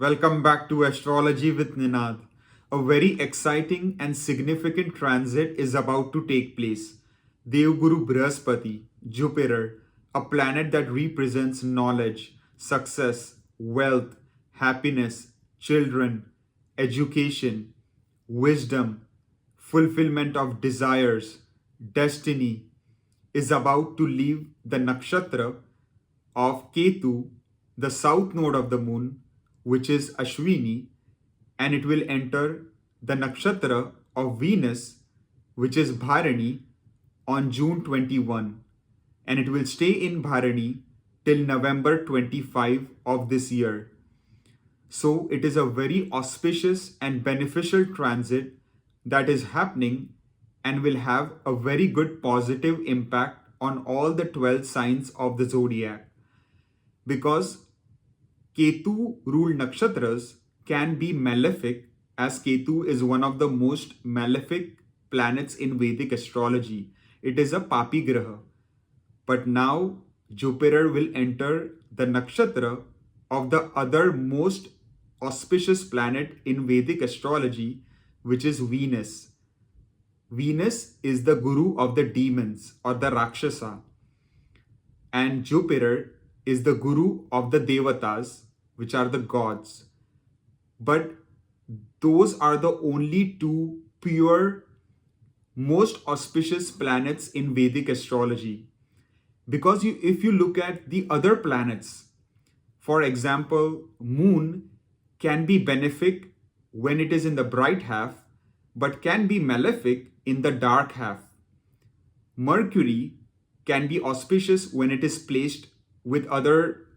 Welcome back to Astrology with Ninad. A very exciting and significant transit is about to take place. Devguru Brihaspati, Jupiter, a planet that represents knowledge, success, wealth, happiness, children, education, wisdom, fulfillment of desires, destiny, is about to leave the nakshatra of Ketu, the south node of the moon, which is Ashwini, and it will enter the nakshatra of Venus, which is Bharani, on June 21, and it will stay in Bharani till November 25 of this year. So it is a very auspicious and beneficial transit that is happening and will have a very good positive impact on all the 12 signs of the zodiac, because Ketu ruled nakshatras can be malefic, as Ketu is one of the most malefic planets in Vedic astrology. It is a papi graha. But now Jupiter will enter the nakshatra of the other most auspicious planet in Vedic astrology, which is Venus. Venus is the guru of the demons or the Rakshasa, and Jupiter is the guru of the Devatas, which are the gods. But those are the only two pure, most auspicious planets in Vedic astrology. Because if you look at the other planets, for example, Moon can be benefic when it is in the bright half, but can be malefic in the dark half. Mercury can be auspicious when it is placed with other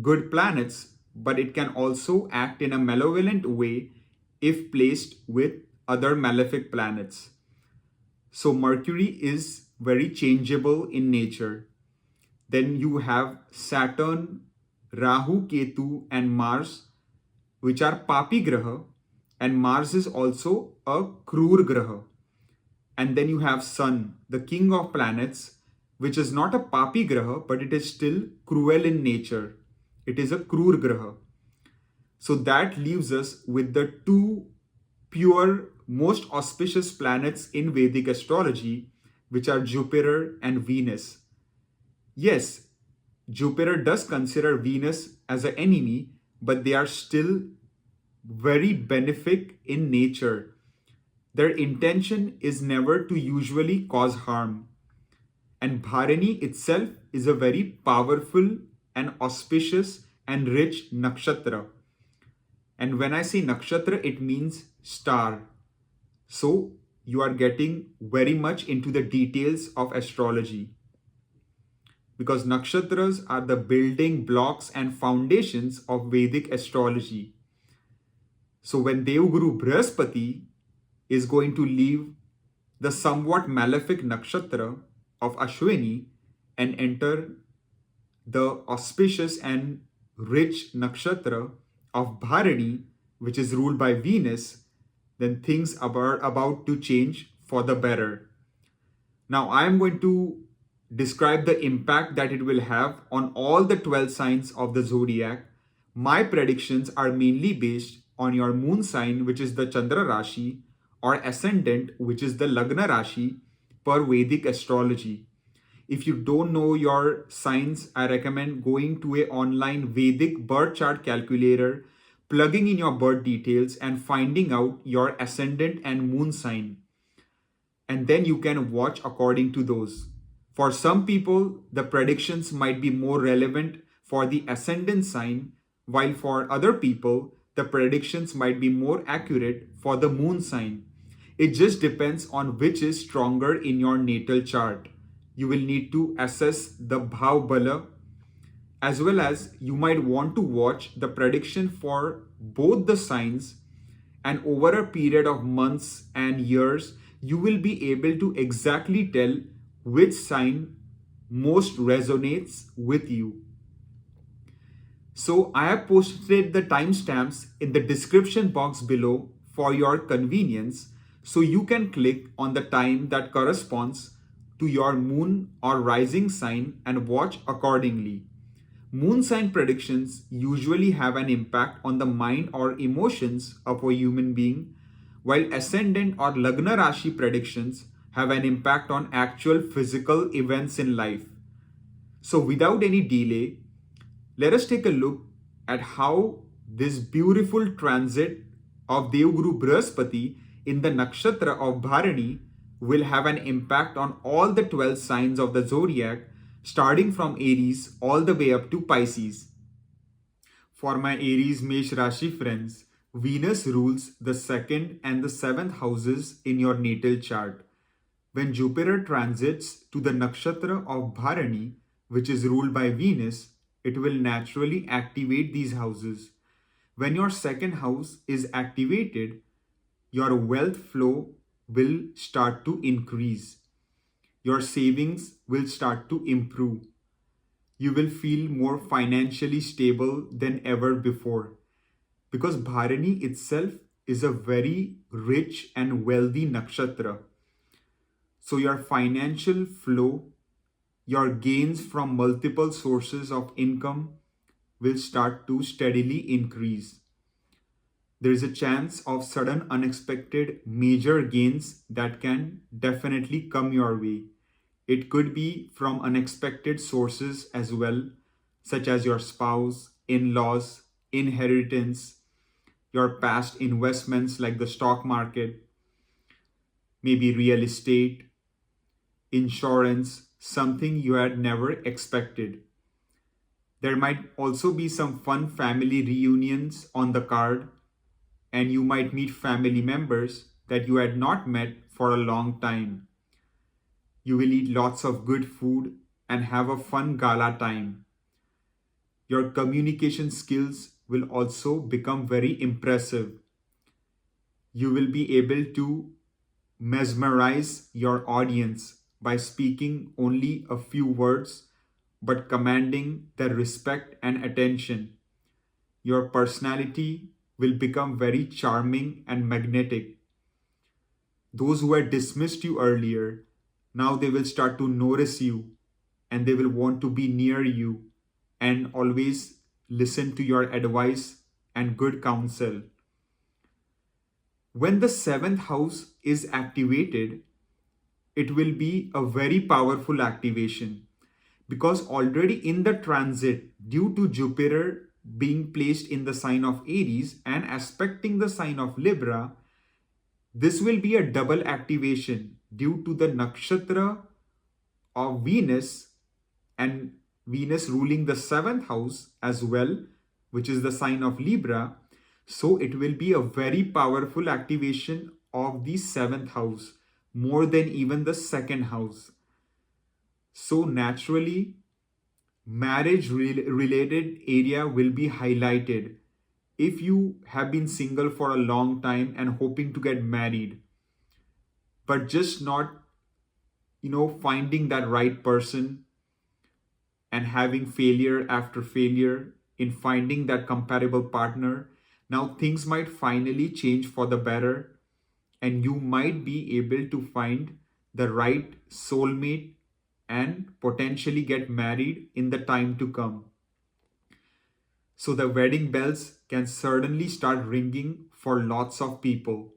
good planets, but it can also act in a malevolent way if placed with other malefic planets. So Mercury is very changeable in nature. Then you have Saturn, Rahu, Ketu, and Mars, which are Papi Graha, and Mars is also a Krur Graha. And then you have Sun, the king of planets, which is not a Papi Graha, but it is still cruel in nature. It is a Krur Graha. So that leaves us with the two pure, most auspicious planets in Vedic astrology, which are Jupiter and Venus. Yes, Jupiter does consider Venus as an enemy, but they are still very benefic in nature. Their intention is never to usually cause harm. And Bharani itself is a very powerful and auspicious and rich nakshatra. And when I say nakshatra, it means star. So you are getting very much into the details of astrology, because nakshatras are the building blocks and foundations of Vedic astrology. So when Devguru Brihaspati is going to leave the somewhat malefic nakshatra of Ashwini and enter the auspicious and rich nakshatra of Bharani, which is ruled by Venus, then things are about to change for the better. Now I am going to describe the impact that it will have on all the 12 signs of the zodiac. My predictions are mainly based on your moon sign, which is the Chandra Rashi, or ascendant, which is the Lagna Rashi, per Vedic astrology. If you don't know your signs, I recommend going to an online Vedic birth chart calculator, plugging in your birth details and finding out your ascendant and moon sign. And then you can watch according to those. For some people, the predictions might be more relevant for the ascendant sign, while for other people, the predictions might be more accurate for the moon sign. It just depends on which is stronger in your natal chart. You will need to assess the Bhav Bala, as well as you might want to watch the prediction for both the signs, and over a period of months and years, you will be able to exactly tell which sign most resonates with you. So I have posted the timestamps in the description box below for your convenience, so you can click on the time that corresponds to your moon or rising sign and watch accordingly. Moon sign predictions usually have an impact on the mind or emotions of a human being, while ascendant or Lagna Rashi predictions have an impact on actual physical events in life. So, without any delay, let us take a look at how this beautiful transit of Devguru Brihaspati in the Nakshatra of Bharani will have an impact on all the 12 signs of the zodiac, starting from Aries all the way up to Pisces. For my Aries Mesh Rashi friends, Venus rules the second and the seventh houses in your natal chart. When Jupiter transits to the nakshatra of Bharani, which is ruled by Venus, it will naturally activate these houses. When your second house is activated, your wealth flow will start to increase. Your savings will start to improve. You will feel more financially stable than ever before, because Bharani itself is a very rich and wealthy nakshatra. So your financial flow, your gains from multiple sources of income will start to steadily increase. There is a chance of sudden unexpected major gains that can definitely come your way. It could be from unexpected sources as well, such as your spouse, in-laws, inheritance, your past investments like the stock market, maybe real estate, insurance, something you had never expected. There might also be some fun family reunions on the card, and you might meet family members that you had not met for a long time. You will eat lots of good food and have a fun gala time. Your communication skills will also become very impressive. You will be able to mesmerize your audience by speaking only a few words but commanding their respect and attention. Your personality will become very charming and magnetic. Those who had dismissed you earlier, now they will start to notice you and they will want to be near you and always listen to your advice and good counsel. When the seventh house is activated, it will be a very powerful activation, because already in the transit, due to Jupiter being placed in the sign of Aries and aspecting the sign of Libra, this will be a double activation due to the nakshatra of Venus, and Venus ruling the seventh house as well, which is the sign of Libra. So it will be a very powerful activation of the seventh house, more than even the second house. So naturally, marriage related area will be highlighted. If you have been single for a long time and hoping to get married, but just not, finding that right person and having failure after failure in finding that compatible partner, now things might finally change for the better and you might be able to find the right soulmate and potentially get married in the time to come. So the wedding bells can certainly start ringing for lots of people.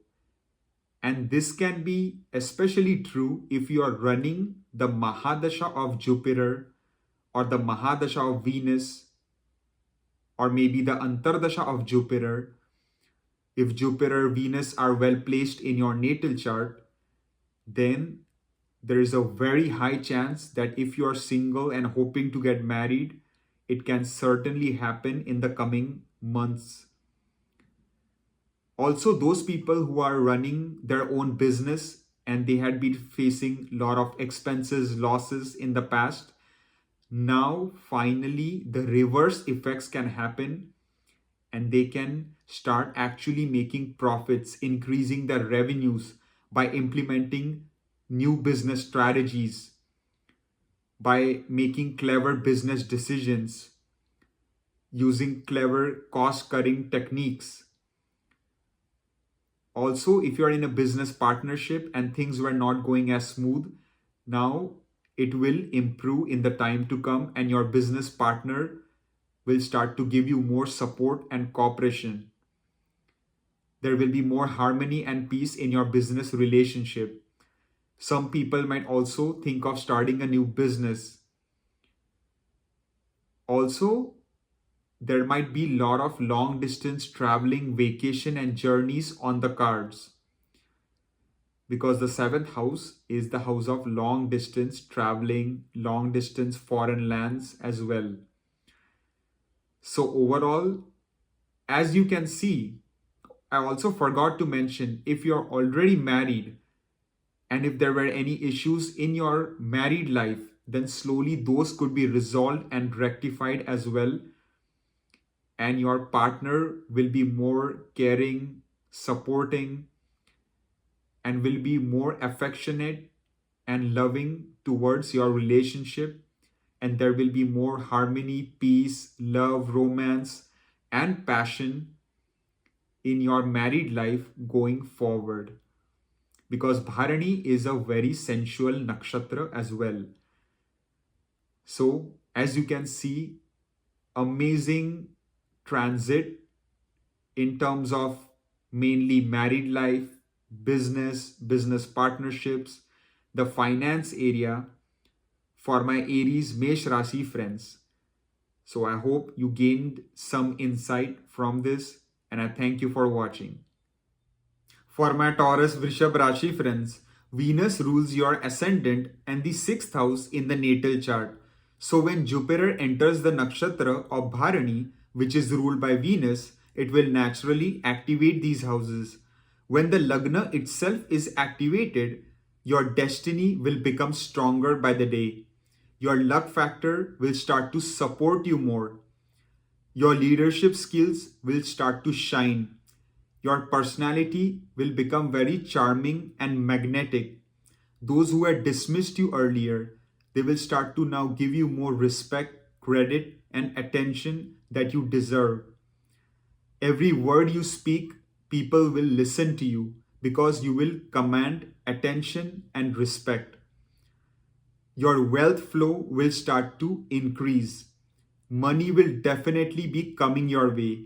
And this can be especially true if you are running the Mahadasha of Jupiter or the Mahadasha of Venus or maybe the Antardasha of Jupiter. If Jupiter, Venus are well placed in your natal chart, then there is a very high chance that if you are single and hoping to get married, it can certainly happen in the coming months. Also, those people who are running their own business and they had been facing a lot of expenses, losses in the past, now finally the reverse effects can happen and they can start actually making profits, increasing their revenues by implementing new business strategies, by making clever business decisions, using clever cost cutting techniques. Also, if you're in a business partnership and things were not going as smooth, now it will improve in the time to come and your business partner will start to give you more support and cooperation. There will be more harmony and peace in your business relationship. Some people might also think of starting a new business. Also, there might be a lot of long distance traveling, vacation, and journeys on the cards, because the seventh house is the house of long distance traveling, long distance foreign lands as well. So, overall, as you can see, I also forgot to mention, if you're already married and if there were any issues in your married life, then slowly those could be resolved and rectified as well. And your partner will be more caring, supporting, and will be more affectionate and loving towards your relationship. And there will be more harmony, peace, love, romance, and passion in your married life going forward. Because Bharani is a very sensual nakshatra as well. So, as you can see, amazing transit in terms of mainly married life, business partnerships, the finance area for my Aries Mesh Rashi friends. So I hope you gained some insight from this, and I thank you for watching. For my Taurus Vrushabha Rashi friends, Venus rules your ascendant and the sixth house in the natal chart. So when Jupiter enters the nakshatra of Bharani, which is ruled by Venus, it will naturally activate these houses. When the Lagna itself is activated, your destiny will become stronger by the day. Your luck factor will start to support you more. Your leadership skills will start to shine. Your personality will become very charming and magnetic. Those who had dismissed you earlier, they will start to now give you more respect, credit, and attention that you deserve. Every word you speak, people will listen to you because you will command attention and respect. Your wealth flow will start to increase. Money will definitely be coming your way.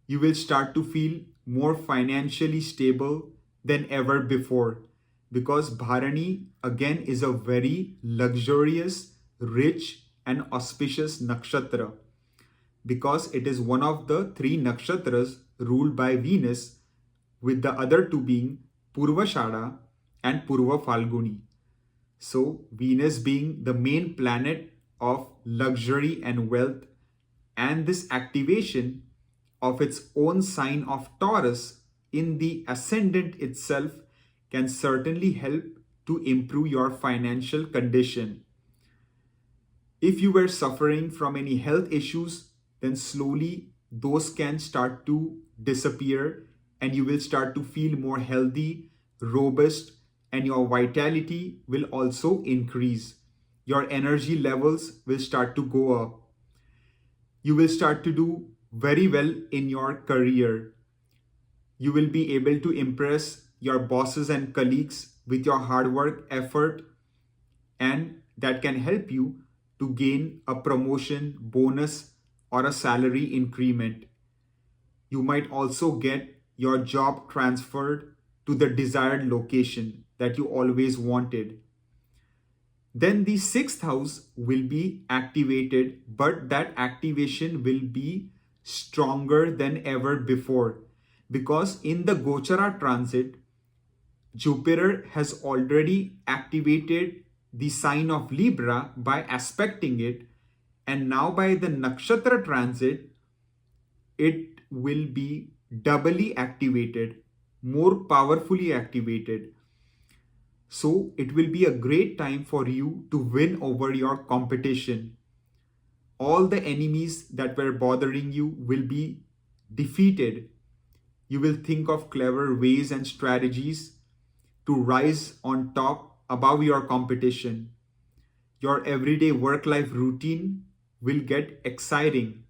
You will start to feel more financially stable than ever before, because Bharani again is a very luxurious, rich, and auspicious nakshatra, because it is one of the three nakshatras ruled by Venus, with the other two being Purvashada and Purva Falguni. So, Venus being the main planet of luxury and wealth, and this activation of its own sign of Taurus in the ascendant itself can certainly help to improve your financial condition. If you were suffering from any health issues, then slowly those can start to disappear and you will start to feel more healthy, robust, and your vitality will also increase. Your energy levels will start to go up. You will start to do very well in your career. You will be able to impress your bosses and colleagues with your hard work, effort, and that can help you to gain a promotion, bonus, or a salary increment. You might also get your job transferred to the desired location that you always wanted. Then the sixth house will be activated, but that activation will be stronger than ever before, because in the Gochara transit, Jupiter has already activated the sign of Libra by aspecting it, and now by the Nakshatra transit, it will be doubly activated, more powerfully activated. So it will be a great time for you to win over your competition. All the enemies that were bothering you will be defeated. You will think of clever ways and strategies to rise on top above your competition. Your everyday work-life routine will get exciting.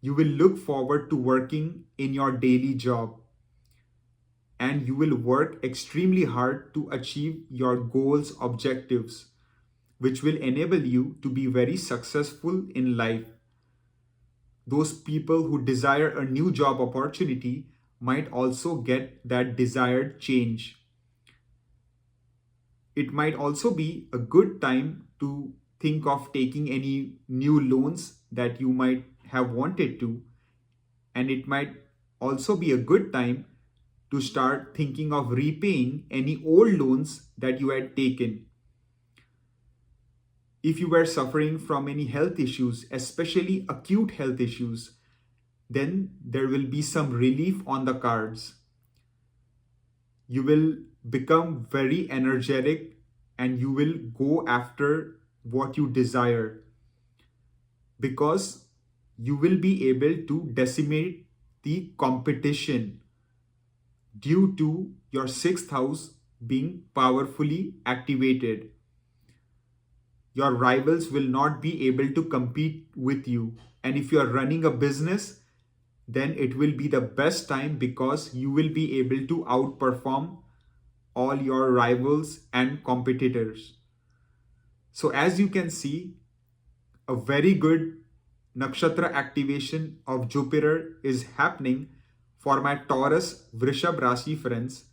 You will look forward to working in your daily job, and you will work extremely hard to achieve your goals, objectives, which will enable you to be very successful in life. Those people who desire a new job opportunity might also get that desired change. It might also be a good time to think of taking any new loans that you might have wanted to, and it might also be a good time to start thinking of repaying any old loans that you had taken. If you were suffering from any health issues, especially acute health issues, then there will be some relief on the cards. You will become very energetic and you will go after what you desire, because you will be able to decimate the competition due to your sixth house being powerfully activated. Your rivals will not be able to compete with you. And if you are running a business, then it will be the best time because you will be able to outperform all your rivals and competitors. So, as you can see, a very good nakshatra activation of Jupiter is happening for my Taurus Vrishab Rashi friends.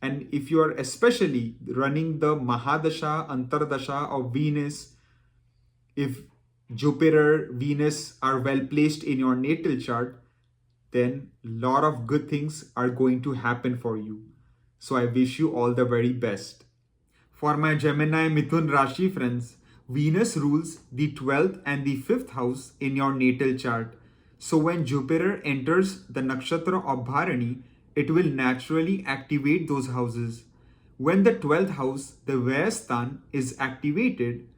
And if you are especially running the Mahadasha, Antardasha of Venus, if Jupiter, Venus are well placed in your natal chart, then a lot of good things are going to happen for you. So I wish you all the very best. For my Gemini Mithun Rashi friends, Venus rules the 12th and the 5th house in your natal chart. So when Jupiter enters the nakshatra of Bharani, it will naturally activate those houses. When the 12th house, the Vyastan, is activated,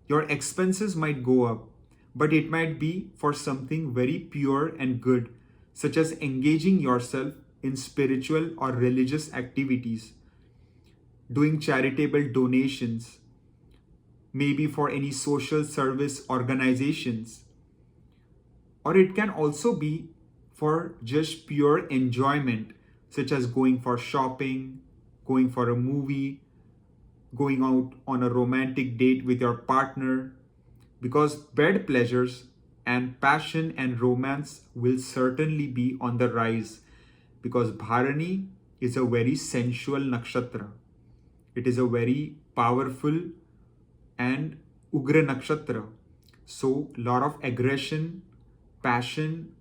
your expenses might go up, but it might be for something very pure and good, such as engaging yourself in spiritual or religious activities, doing charitable donations, maybe for any social service organizations. Or it can also be for just pure enjoyment, such as going for shopping, going for a movie, going out on a romantic date with your partner, because bed pleasures and passion and romance will certainly be on the rise, because Bharani is a very sensual nakshatra. It is a very powerful and Ugra nakshatra. So, lot of aggression, passion,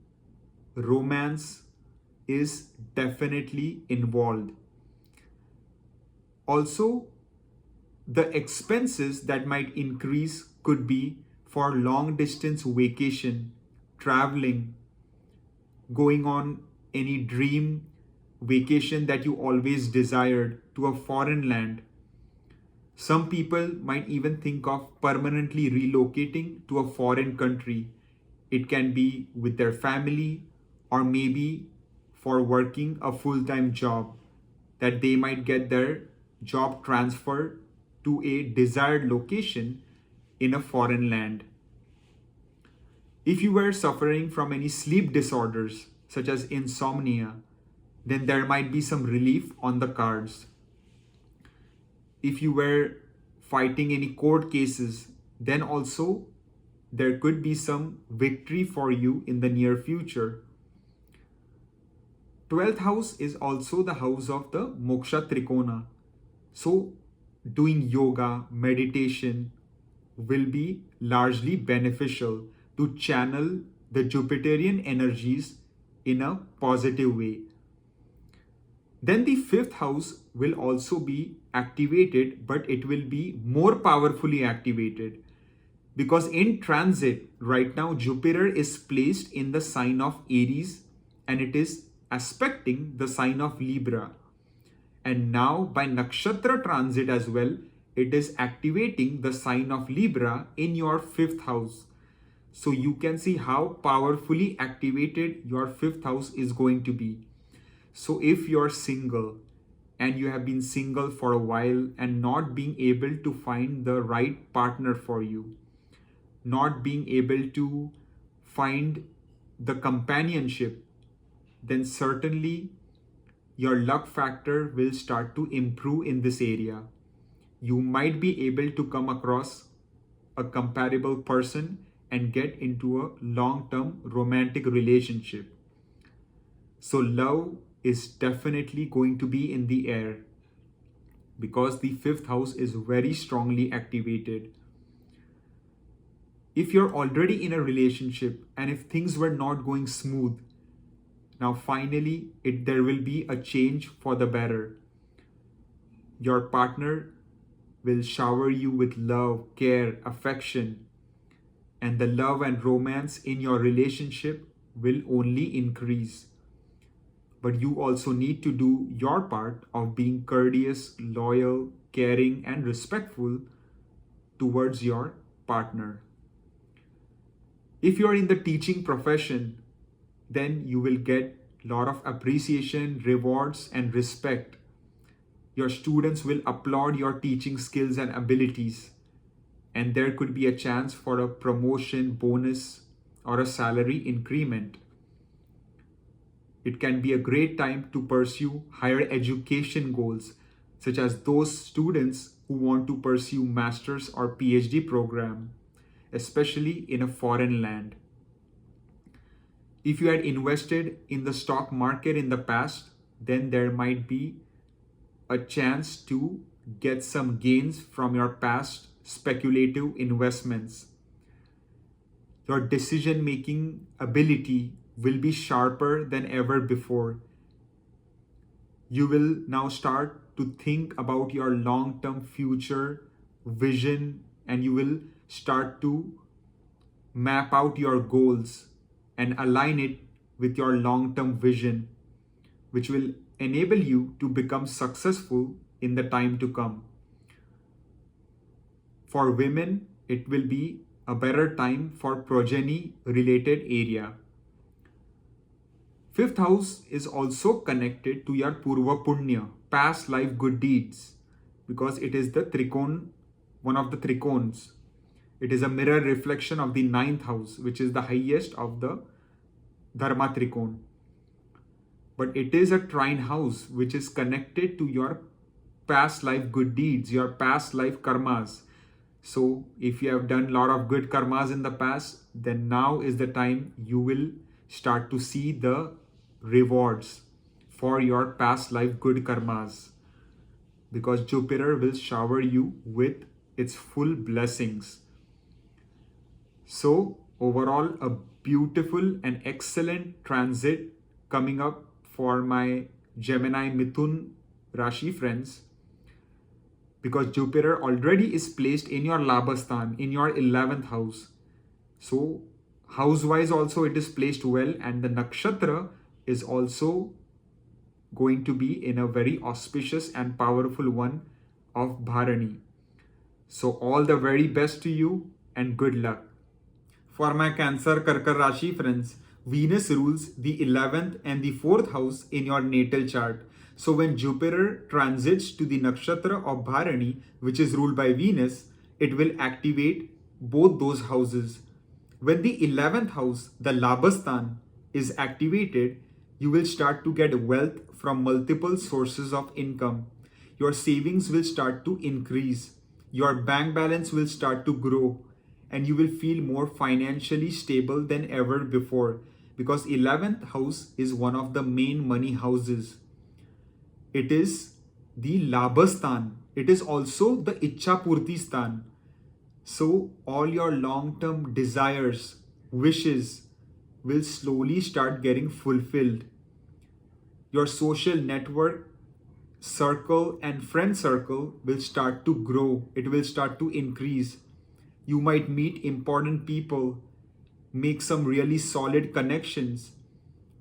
romance is definitely involved. Also, the expenses that might increase could be for long distance vacation, traveling, going on any dream vacation that you always desired to a foreign land. Some people might even think of permanently relocating to a foreign country. It can be with their family or maybe for working a full-time job, that they might get their job transferred to a desired location in a foreign land. If you were suffering from any sleep disorders such as insomnia, then there might be some relief on the cards. If you were fighting any court cases, then also there could be some victory for you in the near future. 12th house is also the house of the Moksha Trikona. So doing yoga, meditation will be largely beneficial to channel the Jupiterian energies in a positive way. Then the 5th house will also be activated, but it will be more powerfully activated, because in transit right now Jupiter is placed in the sign of Aries and it is aspecting the sign of Libra. And now by nakshatra transit as well, it is activating the sign of Libra in your 5th house. So you can see how powerfully activated your 5th house is going to be. So if you're single and you have been single for a while and not being able to find the right partner for you, not being able to find the companionship, then certainly your luck factor will start to improve in this area. You might be able to come across a comparable person and get into a long-term romantic relationship. So love is definitely going to be in the air because the fifth house is very strongly activated. If you're already in a relationship and if things were not going smooth, now finally there will be a change for the better. Your partner will shower you with love, care, affection, and the love and romance in your relationship will only increase. But you also need to do your part of being courteous, loyal, caring, and respectful towards your partner. If you are in the teaching profession, then you will get a lot of appreciation, rewards, and respect. Your students will applaud your teaching skills and abilities, and there could be a chance for a promotion, bonus, or a salary increment. It can be a great time to pursue higher education goals, such as those students who want to pursue master's or PhD program, especially in a foreign land. If you had invested in the stock market in the past, then there might be a chance to get some gains from your past speculative investments. Your decision-making ability will be sharper than ever before. You will now start to think about your long-term future vision, and you will start to map out your goals and align it with your long-term vision, which will enable you to become successful in the time to come. For women, it will be a better time for progeny related area. Fifth house is also connected to your Purva Punya, past life good deeds, because it is the Trikon, one of the Trikons. It is a mirror reflection of the ninth house, which is the highest of the Dharma Trikon. But it is a trine house which is connected to your past life good deeds, your past life karmas. So if you have done a lot of good karmas in the past, then now is the time you will start to see the rewards for your past life good karmas, because Jupiter will shower you with its full blessings. So overall, a beautiful and excellent transit coming up for my Gemini Mithun Rashi friends, because Jupiter already is placed in your Labhasthan, in your 11th house. So house-wise also it is placed well, and the Nakshatra is also going to be in a very auspicious and powerful one of Bharani. So all the very best to you and good luck. For my Cancer Kark Rashi friends, Venus rules the 11th and the 4th house in your natal chart. So when Jupiter transits to the Nakshatra of Bharani, which is ruled by Venus, it will activate both those houses. When the 11th house, the Labhasthan, is activated, you will start to get wealth from multiple sources of income. Your savings will start to increase. Your bank balance will start to grow, and you will feel more financially stable than ever before, because 11th house is one of the main money houses. It is the Labhasthan. It is also the Ichha Purti Sthan. So all your long-term desires, wishes will slowly start getting fulfilled. Your social network, circle and friend circle will start to grow. It will start to increase. You might meet important people, make some really solid connections,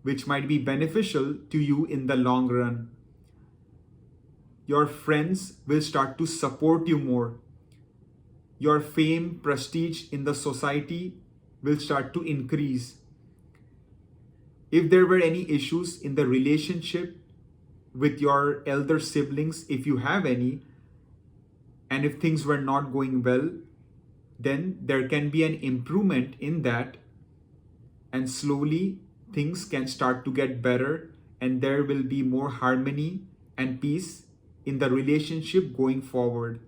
which might be beneficial to you in the long run. Your friends will start to support you more. Your fame, prestige in the society will start to increase. If there were any issues in the relationship with your elder siblings, if you have any, and if things were not going well, then there can be an improvement in that, and slowly things can start to get better, and there will be more harmony and peace in the relationship going forward.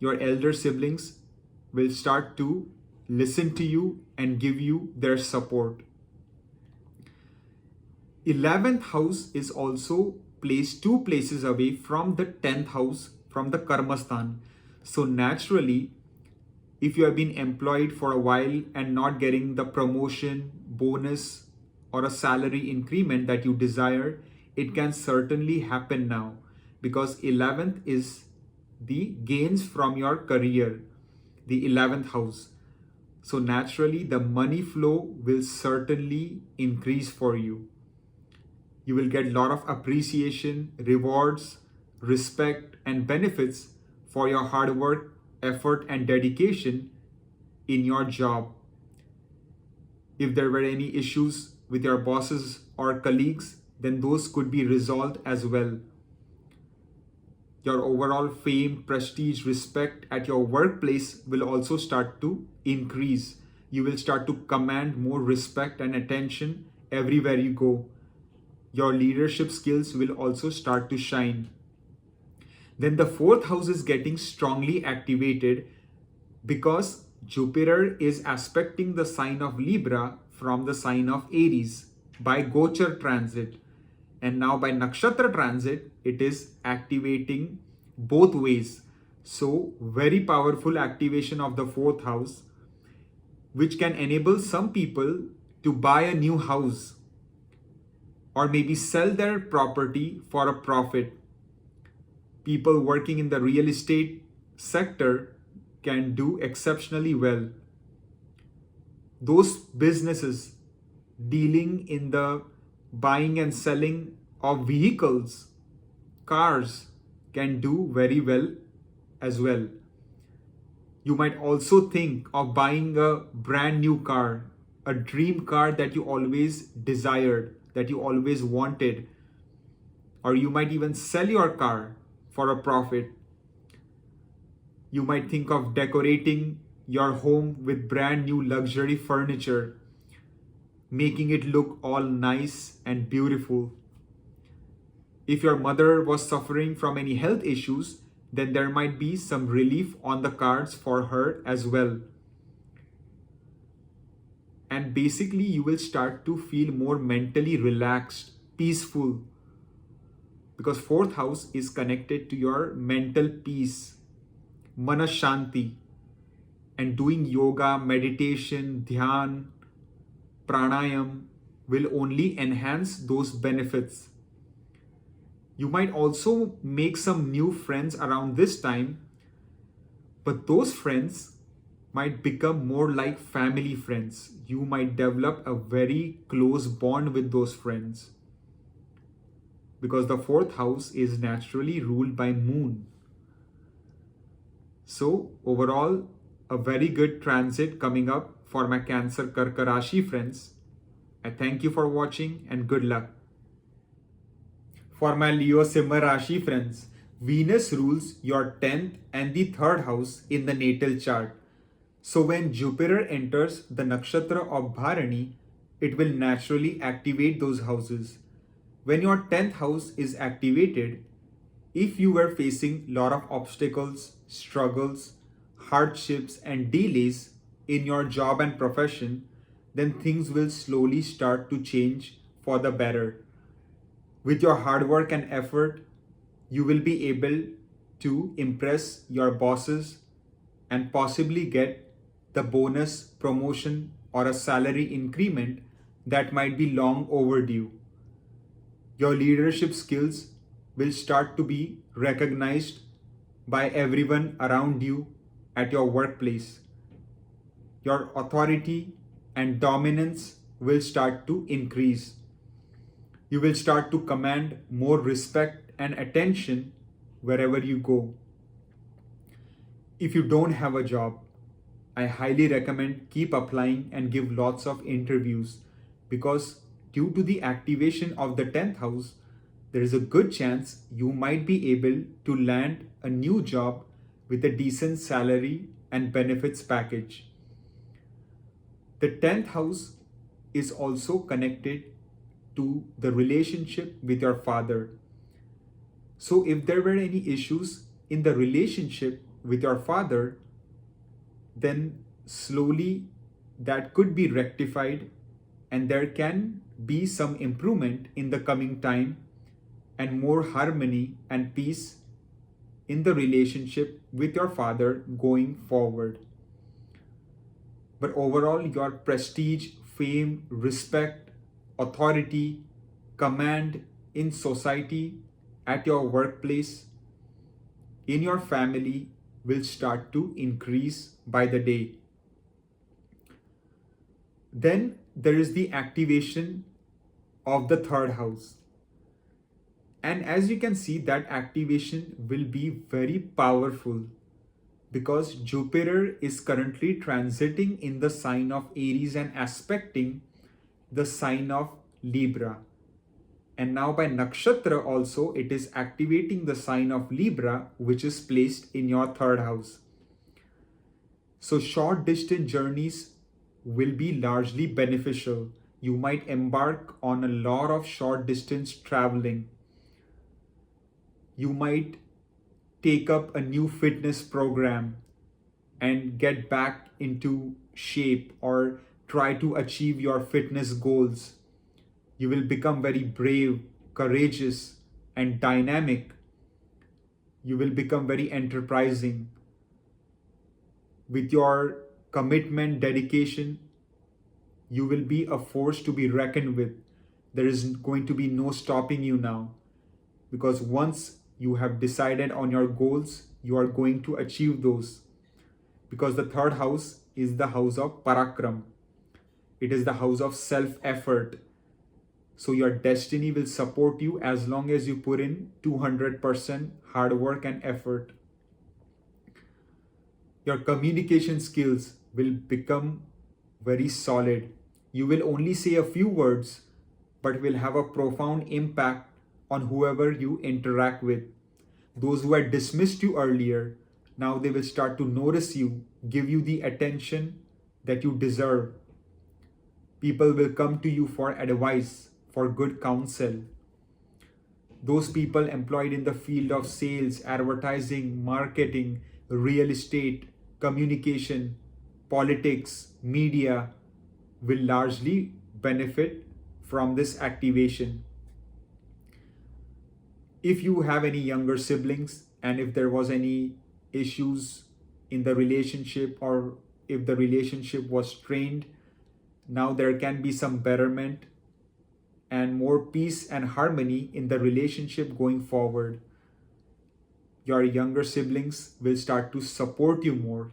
Your elder siblings will start to listen to you, and give you their support. 11th house is also placed 2 places away from the 10th house, from the Karmastan. So naturally, if you have been employed for a while and not getting the promotion, bonus, or a salary increment that you desire, it can certainly happen now, because 11th is the gains from your career, the 11th house. So naturally, the money flow will certainly increase for you. You will get a lot of appreciation, rewards, respect, and benefits for your hard work, effort, and dedication in your job. If there were any issues with your bosses or colleagues, then those could be resolved as well. Your overall fame, prestige, respect at your workplace will also start to increase. You will start to command more respect and attention everywhere you go. Your leadership skills will also start to shine. Then the 4th house is getting strongly activated because Jupiter is aspecting the sign of Libra from the sign of Aries by Gochar transit. And now by Nakshatra transit, it is activating both ways. So very powerful activation of the 4th house, which can enable some people to buy a new house or maybe sell their property for a profit. People working in the real estate sector can do exceptionally well. Those businesses dealing in the buying and selling of vehicles, cars, can do very well as well. You might also think of buying a brand new car, a dream car that you always desired, that you always wanted. Or you might even sell your car for a profit. You might think of decorating your home with brand new luxury furniture, making it look all nice and beautiful. If your mother was suffering from any health issues, then there might be some relief on the cards for her as well. And basically, you will start to feel more mentally relaxed, peaceful, because 4th house is connected to your mental peace, manashanti, and doing yoga, meditation, dhyan, pranayam will only enhance those benefits. You might also make some new friends around this time, but those friends might become more like family friends. You might develop a very close bond with those friends, because the 4th house is naturally ruled by Moon. So overall, a very good transit coming up for my Cancer Kark Rashi friends. I thank you for watching and good luck. For my Leo Simha Rashi friends, Venus rules your 10th and the 3rd house in the natal chart. So when Jupiter enters the Nakshatra of Bharani, it will naturally activate those houses. When your 10th house is activated, if you were facing a lot of obstacles, struggles, hardships, and delays in your job and profession, then things will slowly start to change for the better. With your hard work and effort, you will be able to impress your bosses and possibly get the bonus, promotion, or a salary increment that might be long overdue. Your leadership skills will start to be recognized by everyone around you at your workplace. Your authority and dominance will start to increase. You will start to command more respect and attention wherever you go. If you don't have a job, I highly recommend keep applying and give lots of interviews, because due to the activation of the 10th house, there is a good chance you might be able to land a new job with a decent salary and benefits package. The 10th house is also connected to the relationship with your father. So if there were any issues in the relationship with your father, then slowly that could be rectified, and there can be some improvement in the coming time and more harmony and peace in the relationship with your father going forward. But overall, your prestige, fame, respect, authority, command in society, at your workplace, in your family will start to increase by the day. Then there is the activation of the third house. And as you can see, that activation will be very powerful because Jupiter is currently transiting in the sign of Aries and aspecting the sign of Libra. And now by Nakshatra also, it is activating the sign of Libra, which is placed in your third house. So short distance journeys will be largely beneficial. You might embark on a lot of short distance traveling. You might take up a new fitness program and get back into shape or try to achieve your fitness goals. You will become very brave, courageous, and dynamic. You will become very enterprising. With your commitment, dedication, you will be a force to be reckoned with. There is going to be no stopping you now, because once you have decided on your goals, you are going to achieve those. Because the third house is the house of Parakram. It is the house of self-effort. So your destiny will support you as long as you put in 200% hard work and effort. Your communication skills will become very solid. You will only say a few words, but will have a profound impact on whoever you interact with. Those who had dismissed you earlier, now they will start to notice you, give you the attention that you deserve. People will come to you for advice, for good counsel. Those people employed in the field of sales, advertising, marketing, real estate, communication, politics, media will largely benefit from this activation. If you have any younger siblings and if there was any issues in the relationship or if the relationship was strained, now there can be some betterment and more peace and harmony in the relationship going forward. Your younger siblings will start to support you more.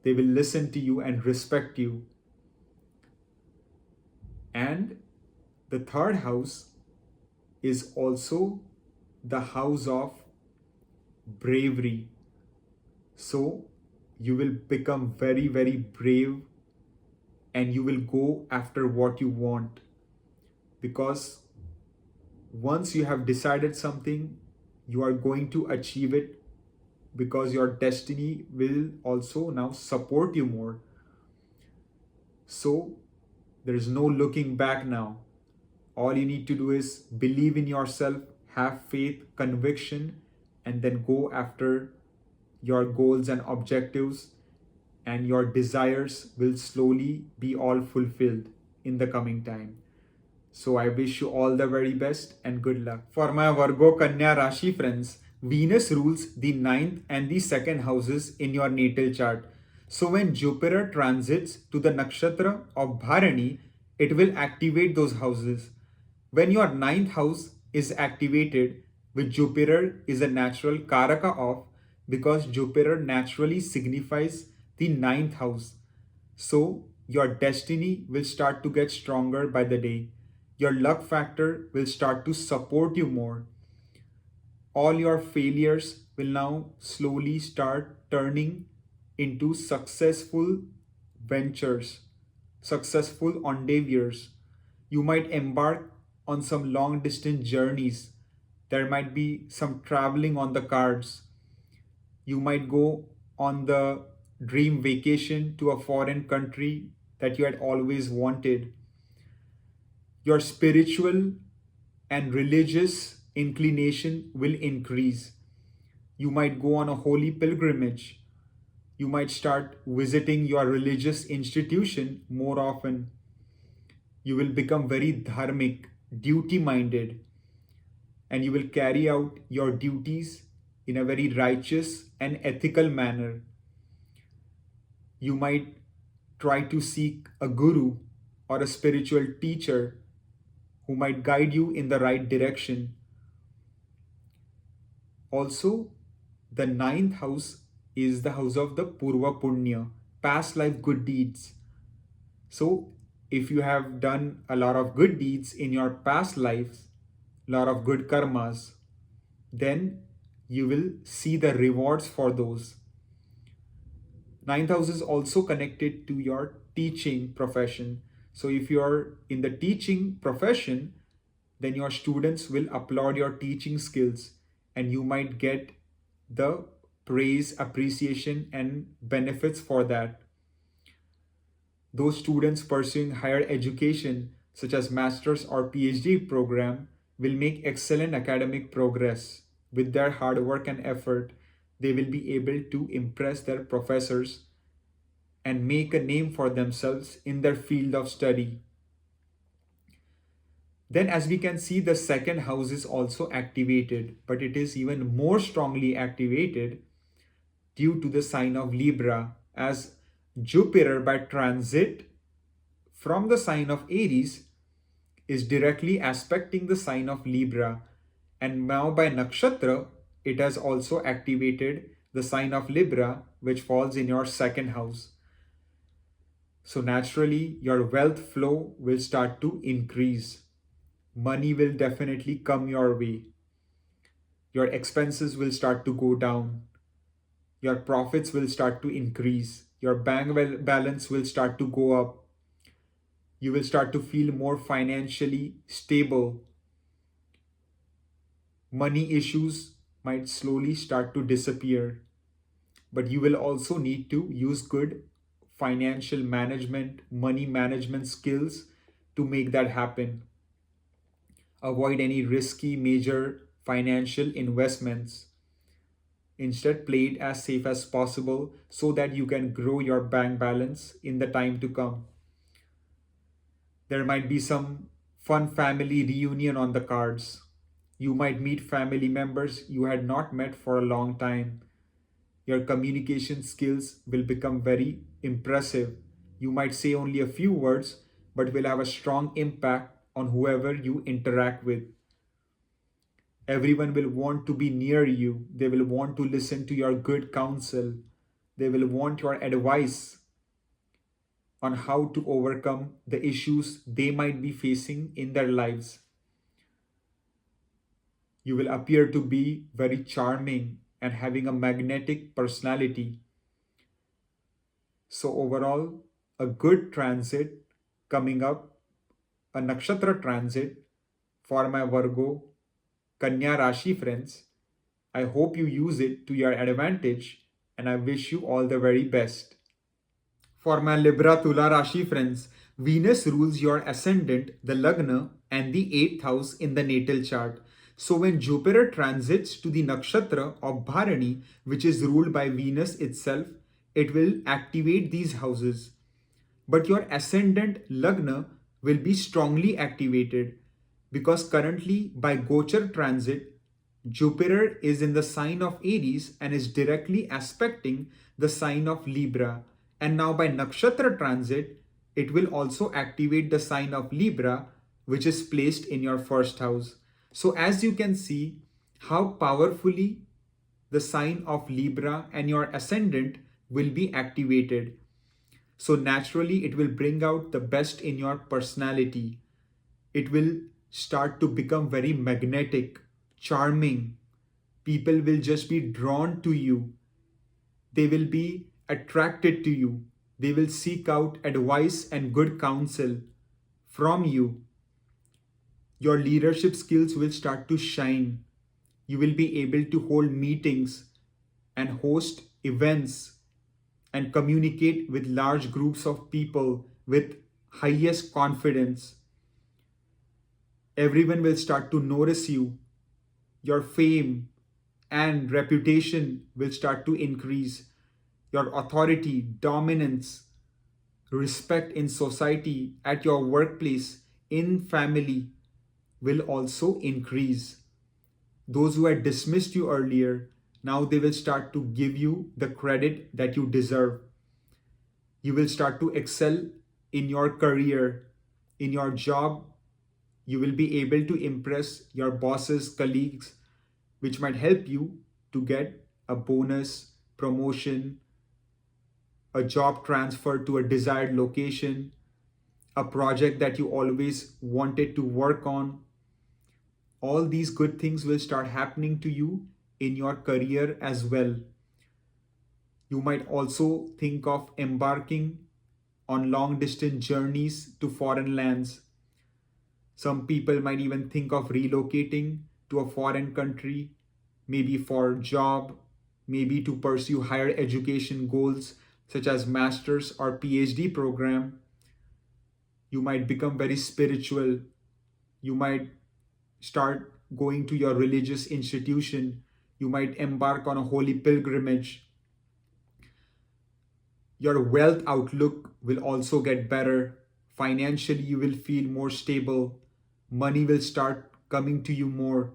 They will listen to you and respect you. And the third house is also the house of bravery. So you will become very, very brave and you will go after what you want. Because once you have decided something, you are going to achieve it, because your destiny will also now support you more. So there is no looking back now. All you need to do is believe in yourself, have faith, conviction, and then go after your goals and objectives, and your desires will slowly be all fulfilled in the coming time. So I wish you all the very best and good luck. For my Virgo Kanya Rashi friends, Venus rules the 9th and the 2nd houses in your natal chart. So when Jupiter transits to the Nakshatra of Bharani, it will activate those houses. When your 9th house is activated, with Jupiter is a natural Karaka of, because Jupiter naturally signifies the 9th house. So your destiny will start to get stronger by the day. Your luck factor will start to support you more. All your failures will now slowly start turning into successful ventures, successful endeavors. You might embark on some long distance journeys. There might be some traveling on the cards. You might go on the dream vacation to a foreign country that you had always wanted. Your spiritual and religious inclination will increase. You might go on a holy pilgrimage. You might start visiting your religious institution more often. You will become very dharmic, duty minded, and you will carry out your duties in a very righteous and ethical manner. You might try to seek a guru or a spiritual teacher who might guide you in the right direction. Also, the ninth house is the house of the Purva Punya, past life good deeds. So, if you have done a lot of good deeds in your past lives, lot of good karmas, then you will see the rewards for those. Ninth house is also connected to your teaching profession. So if you are in the teaching profession, then your students will applaud your teaching skills and you might get the praise, appreciation, and benefits for that. Those students pursuing higher education, such as master's or PhD program, will make excellent academic progress. With their hard work and effort, they will be able to impress their professors and make a name for themselves in their field of study. Then, as we can see, the second house is also activated, but it is even more strongly activated due to the sign of Libra, as Jupiter by transit from the sign of Aries is directly aspecting the sign of Libra, and now by Nakshatra it has also activated the sign of Libra, which falls in your second house. So naturally your wealth flow will start to increase. Money will definitely come your way. Your expenses will start to go down. Your profits will start to increase. Your bank balance will start to go up. You will start to feel more financially stable. Money issues might slowly start to disappear. But you will also need to use good financial management, money management skills to make that happen. Avoid any risky major financial investments. Instead, play it as safe as possible so that you can grow your bank balance in the time to come. There might be some fun family reunion on the cards. You might meet family members you had not met for a long time. Your communication skills will become very impressive. You might say only a few words, but will have a strong impact on whoever you interact with. Everyone will want to be near you. They will want to listen to your good counsel. They will want your advice on how to overcome the issues they might be facing in their lives. You will appear to be very charming and having a magnetic personality. So, overall, a good transit coming up, a Nakshatra transit for my Virgo Kanya Rashi friends. I hope you use it to your advantage and I wish you all the very best. For my Libra Tula Rashi friends, Venus rules your ascendant, the Lagna, and the 8th house in the natal chart. So when Jupiter transits to the Nakshatra of Bharani, which is ruled by Venus itself, it will activate these houses. But your ascendant Lagna will be strongly activated because currently by Gochar transit, Jupiter is in the sign of Aries and is directly aspecting the sign of Libra. And now by Nakshatra transit, it will also activate the sign of Libra, which is placed in your first house. So as you can see how powerfully the sign of Libra and your ascendant will be activated. So naturally, it will bring out the best in your personality. It will start to become very magnetic, charming. People will just be drawn to you. They will be attracted to you. They will seek out advice and good counsel from you. Your leadership skills will start to shine. You will be able to hold meetings and host events and communicate with large groups of people with highest confidence. Everyone will start to notice you. Your fame and reputation will start to increase. Your authority, dominance, respect in society, at your workplace, in family will also increase. Those who had dismissed you earlier, now they will start to give you the credit that you deserve. You will start to excel in your career, in your job. You will be able to impress your bosses, colleagues, which might help you to get a bonus, promotion, a job transfer to a desired location, a project that you always wanted to work on. All these good things will start happening to you in your career as well. You might also think of embarking on long distance journeys to foreign lands. Some people might even think of relocating to a foreign country, maybe for job, maybe to pursue higher education goals such as master's or PhD program. You might become very spiritual. You might start going to your religious institution. You might embark on a holy pilgrimage. Your wealth outlook will also get better. Financially, you will feel more stable. Money will start coming to you more.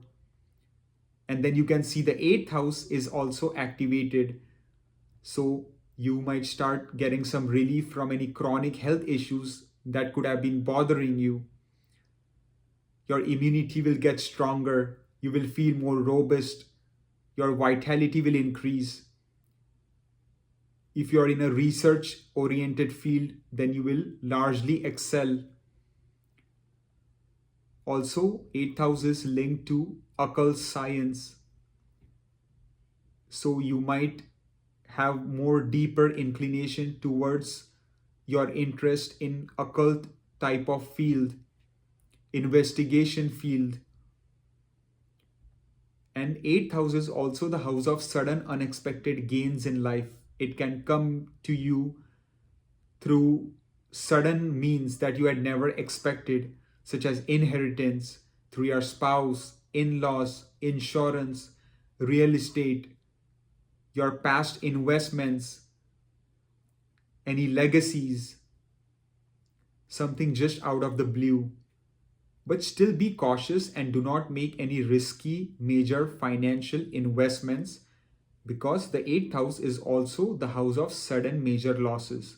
And then you can see the eighth house is also activated. So you might start getting some relief from any chronic health issues that could have been bothering you. Your immunity will get stronger. You will feel more robust. Your vitality will increase. If you're in a research oriented field, then you will largely excel. Also, 8th house is linked to occult science. So you might have more deeper inclination towards your interest in occult type of field, investigation field. And 8th house is also the house of sudden unexpected gains in life. It can come to you through sudden means that you had never expected, such as inheritance, through your spouse, in laws, insurance, real estate, your past investments, any legacies, something just out of the blue. But still be cautious and do not make any risky major financial investments because the 8th house is also the house of sudden major losses.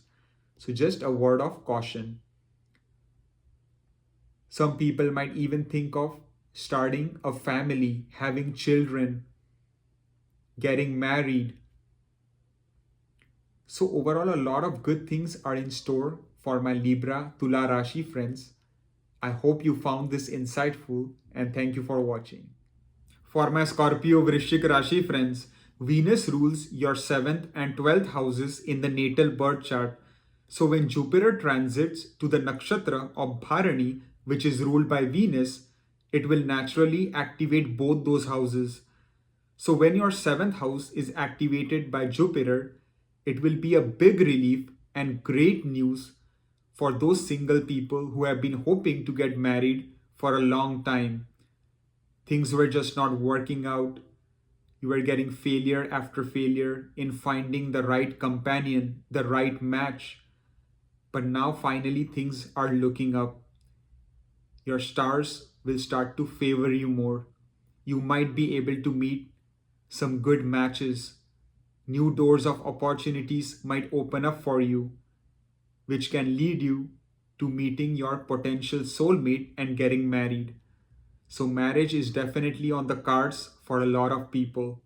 So just a word of caution. Some people might even think of starting a family, having children, getting married. So overall, a lot of good things are in store for my Libra Tula Rashi friends. I hope you found this insightful and thank you for watching. For my Scorpio Vrishika Rashi friends, Venus rules your 7th and 12th houses in the natal birth chart. So when Jupiter transits to the Nakshatra of Bharani, which is ruled by Venus, it will naturally activate both those houses. So when your 7th house is activated by Jupiter, it will be a big relief and great news for those single people who have been hoping to get married for a long time. Things were just not working out. You were getting failure after failure in finding the right companion, the right match. But now finally things are looking up. Your stars will start to favor you more. You might be able to meet some good matches. New doors of opportunities might open up for you, which can lead you to meeting your potential soulmate and getting married. So marriage is definitely on the cards for a lot of people.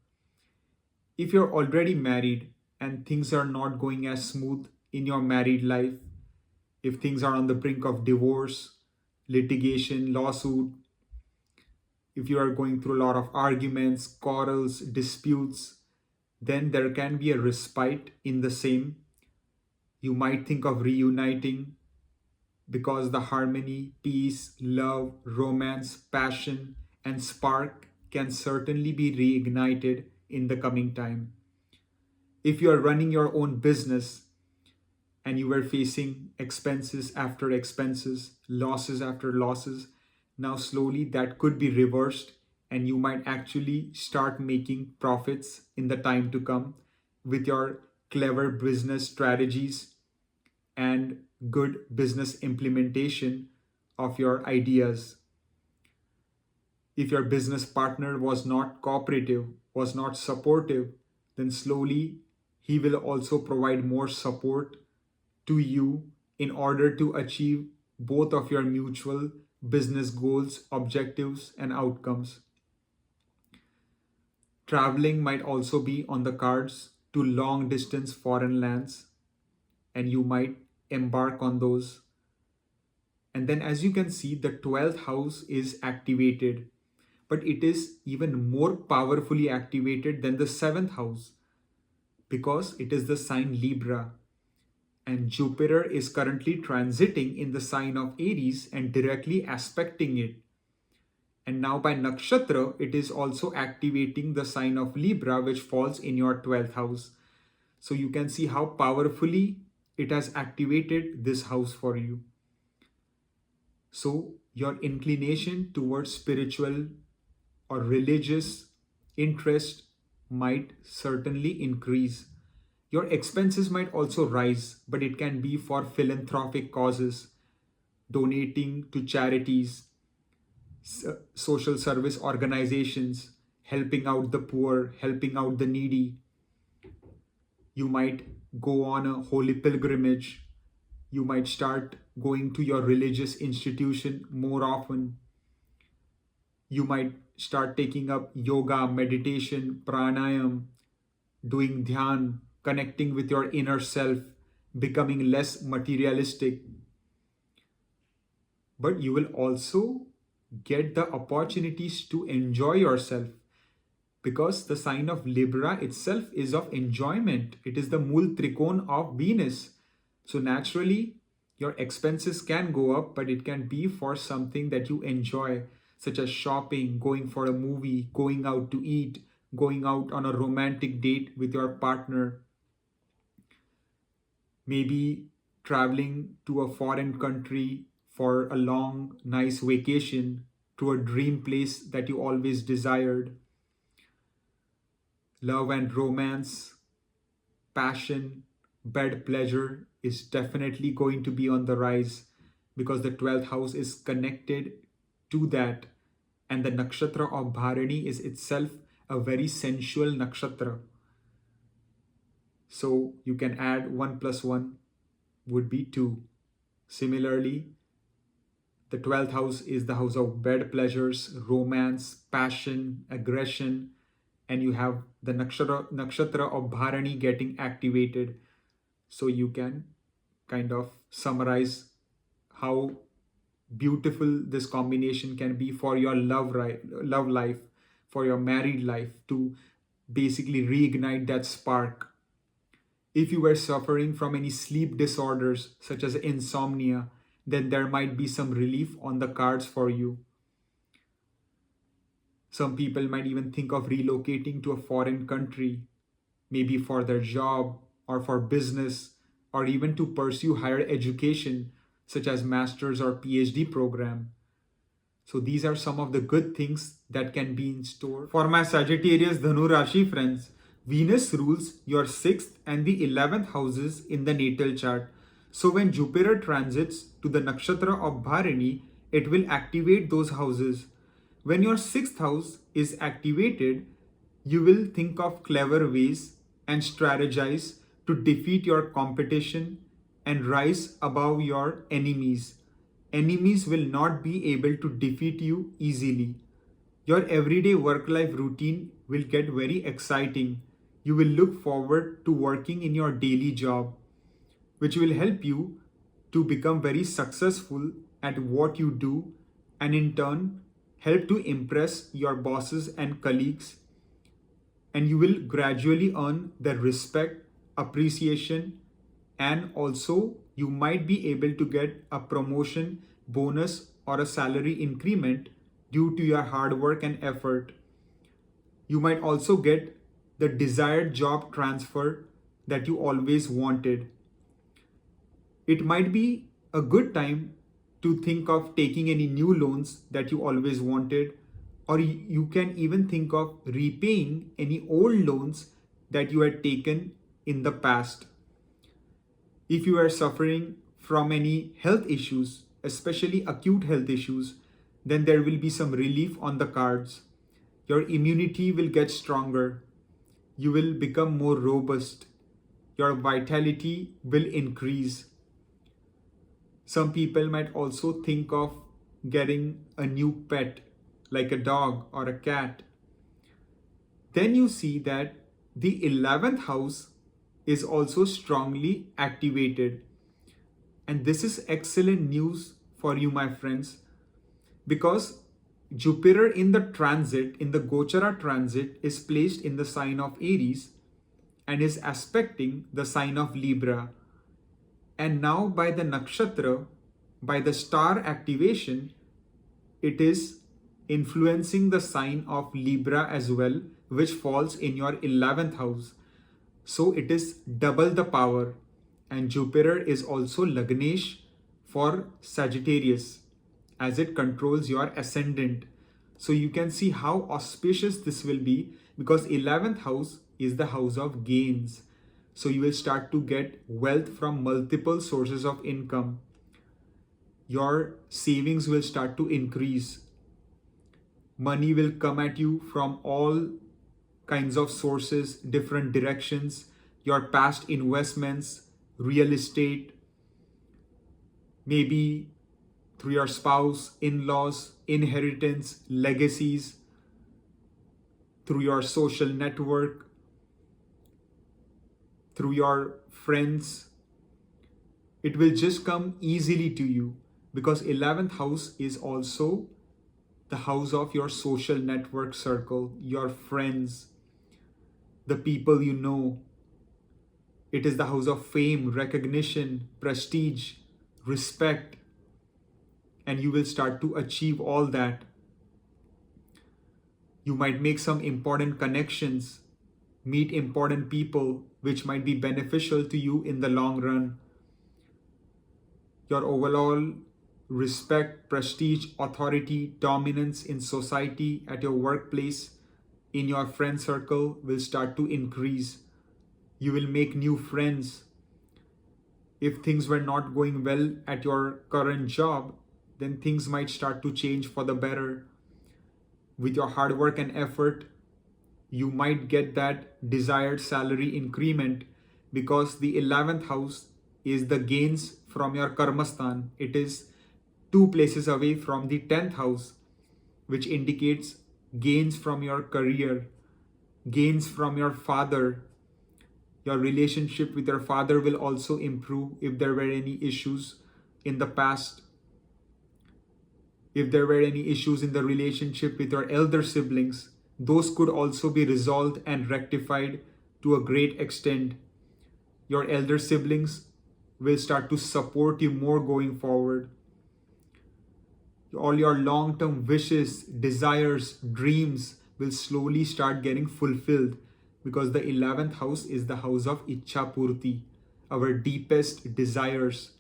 If you're already married and things are not going as smooth in your married life, if things are on the brink of divorce, litigation, lawsuit, if you are going through a lot of arguments, quarrels, disputes, then there can be a respite in the same. You might think of reuniting because the harmony, peace, love, romance, passion, and spark can certainly be reignited in the coming time. If you are running your own business and you were facing expenses after expenses, losses after losses, now slowly that could be reversed and you might actually start making profits in the time to come with your clever business strategies, and good business implementation of your ideas. If your business partner was not cooperative, was not supportive, then slowly he will also provide more support to you in order to achieve both of your mutual business goals, objectives, and outcomes. Traveling might also be on the cards to long distance foreign lands, and you might embark on those. And then, as you can see, the 12th house is activated, but it is even more powerfully activated than the 7th house because it is the sign Libra. And Jupiter is currently transiting in the sign of Aries and directly aspecting it. And now by Nakshatra, it is also activating the sign of Libra, which falls in your 12th house. So you can see how powerfully it has activated this house for you. So your inclination towards spiritual or religious interest might certainly increase. Your expenses might also rise, but it can be for philanthropic causes, donating to charities, social service organizations, helping out the poor, helping out the needy. You might go on a holy pilgrimage. You might start going to your religious institution more often. You might start taking up yoga, meditation, pranayam, doing dhyan, connecting with your inner self, becoming less materialistic. But you will also get the opportunities to enjoy yourself because the sign of Libra itself is of enjoyment. It is the Mool Trikon of Venus. So naturally, your expenses can go up, but it can be for something that you enjoy, such as shopping, going for a movie, going out to eat, going out on a romantic date with your partner, maybe traveling to a foreign country for a long, nice vacation, to a dream place that you always desired. Love and romance, passion, bed pleasure is definitely going to be on the rise because the 12th house is connected to that. And the nakshatra of Bharani is itself a very sensual nakshatra. So you can add 1 plus 1 would be 2. Similarly, the 12th house is the house of bed pleasures, romance, passion, aggression, and you have the nakshatra of Bharani getting activated. So you can kind of summarize how beautiful this combination can be for your love life, for your married life, to basically reignite that spark. If you were suffering from any sleep disorders such as insomnia, then there might be some relief on the cards for you. Some people might even think of relocating to a foreign country, maybe for their job or for business, or even to pursue higher education such as master's or PhD program. So these are some of the good things that can be in store. For my Sagittarius Dhanu Rashi friends, Venus rules your 6th and the 11th houses in the natal chart. So when Jupiter transits to the nakshatra of Bharani, it will activate those houses. When your 6th house is activated, you will think of clever ways and strategize to defeat your competition and rise above your enemies. Enemies will not be able to defeat you easily. Your everyday work-life routine will get very exciting. You will look forward to working in your daily job, which will help you to become very successful at what you do and in turn help to impress your bosses and colleagues. And you will gradually earn their respect, appreciation, and also you might be able to get a promotion, bonus, or a salary increment due to your hard work and effort. You might also get the desired job transfer that you always wanted. It might be a good time to think of taking any new loans that you always wanted, or you can even think of repaying any old loans that you had taken in the past. If you are suffering from any health issues, especially acute health issues, then there will be some relief on the cards. Your immunity will get stronger. You will become more robust. Your vitality will increase. Some people might also think of getting a new pet, like a dog or a cat. Then you see that the 11th house is also strongly activated. And this is excellent news for you, my friends, because Jupiter in the transit, in the Gochara transit, is placed in the sign of Aries and is aspecting the sign of Libra. And now by the Nakshatra, by the star activation, it is influencing the sign of Libra as well, which falls in your 11th house. So it is double the power. And Jupiter is also Lagnesh for Sagittarius, as it controls your ascendant. So you can see how auspicious this will be, because 11th house is the house of gains. So you will start to get wealth from multiple sources of income. Your savings will start to increase. Money will come at you from all kinds of sources, different directions, your past investments, real estate, maybe through your spouse, in-laws, inheritance, legacies, through your social network, through your friends. It will just come easily to you, because 11th house is also the house of your social network circle, your friends, the people you know. It is the house of fame, recognition, prestige, respect, and you will start to achieve all that. You might make some important connections, meet important people, which might be beneficial to you in the long run. Your overall respect, prestige, authority, dominance in society, at your workplace, in your friend circle will start to increase. You will make new friends. If things were not going well at your current job, then things might start to change for the better. With your hard work and effort, you might get that desired salary increment, because the 11th house is the gains from your karmastan. It is 2 places away from the 10th house, which indicates gains from your career, gains from your father. Your relationship with your father will also improve if there were any issues in the past. If there were any issues in the relationship with your elder siblings, those could also be resolved and rectified to a great extent. Your elder siblings will start to support you more going forward. All your long-term wishes, desires, dreams will slowly start getting fulfilled, because the 11th house is the house of Ichha Purti, our deepest desires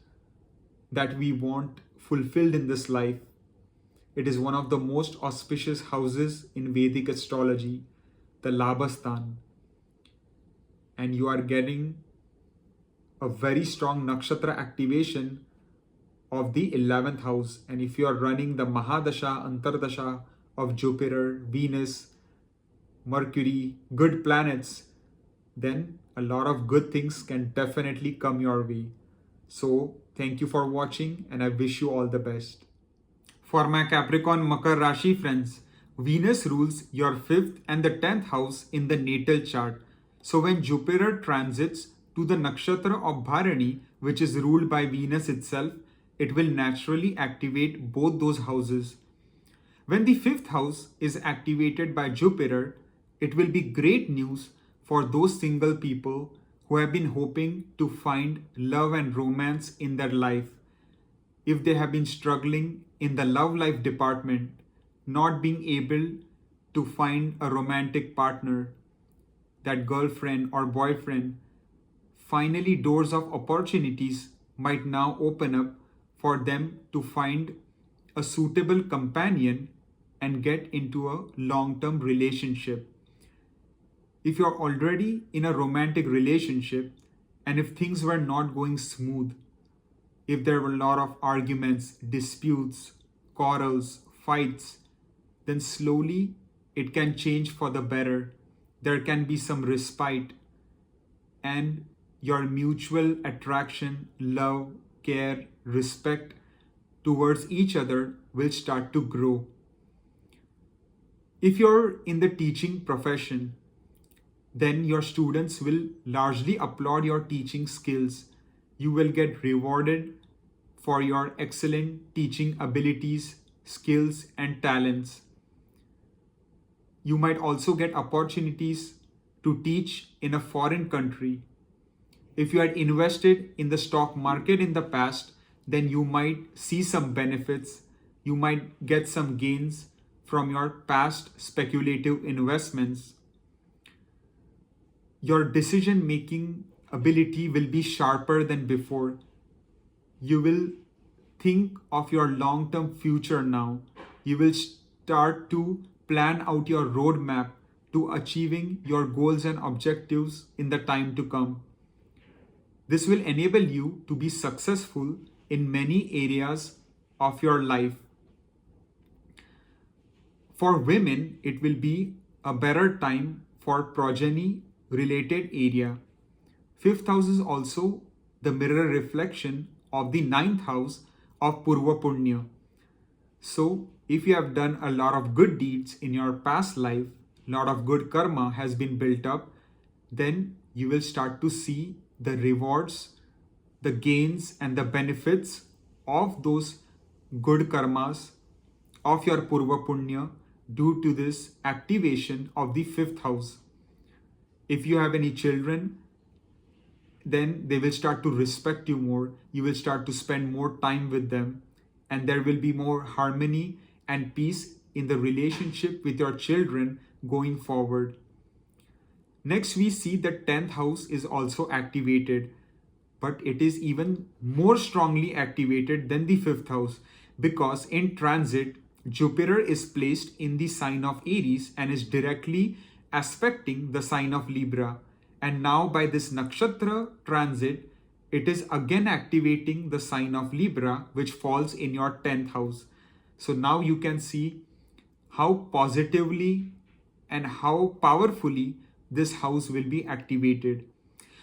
that we want fulfilled in this life. It is one of the most auspicious houses in Vedic astrology, the Labhasthan. And you are getting a very strong Nakshatra activation of the 11th house. And if you are running the Mahadasha, Antardasha of Jupiter, Venus, Mercury, good planets, then a lot of good things can definitely come your way. So thank you for watching, and I wish you all the best. For my Capricorn Makar Rashi friends, Venus rules your 5th and the 10th house in the natal chart. So when Jupiter transits to the Nakshatra of Bharani, which is ruled by Venus itself, it will naturally activate both those houses. When the 5th house is activated by Jupiter, it will be great news for those single people who have been hoping to find love and romance in their life. If they have been struggling in the love life department, not being able to find a romantic partner, that girlfriend or boyfriend, finally doors of opportunities might now open up for them to find a suitable companion and get into a long-term relationship. If you're already in a romantic relationship and if things were not going smooth, if there were a lot of arguments, disputes, quarrels, fights, then slowly it can change for the better. There can be some respite, and your mutual attraction, love, care, respect towards each other will start to grow. If you're in the teaching profession, then your students will largely applaud your teaching skills. You will get rewarded for your excellent teaching abilities, skills, and talents. You might also get opportunities to teach in a foreign country. If you had invested in the stock market in the past, then you might see some benefits. You might get some gains from your past speculative investments. Your decision making ability will be sharper than before. You will think of your long term future now. You will start to plan out your roadmap to achieving your goals and objectives in the time to come. This will enable you to be successful in many areas of your life. For women, it will be a better time for progeny related area. Fifth house is also the mirror reflection of the ninth house of Purva Punya. So, if you have done a lot of good deeds in your past life, a lot of good karma has been built up, then you will start to see the rewards, the gains, and the benefits of those good karmas of your Purva Punya due to this activation of the fifth house. If you have any children, then they will start to respect you more. You will start to spend more time with them, and there will be more harmony and peace in the relationship with your children going forward. Next, we see that 10th house is also activated, but it is even more strongly activated than the 5th house because in transit, Jupiter is placed in the sign of Aries and is directly aspecting the sign of Libra. And now by this Nakshatra transit, it is again activating the sign of Libra, which falls in your 10th house. So now you can see how positively and how powerfully this house will be activated.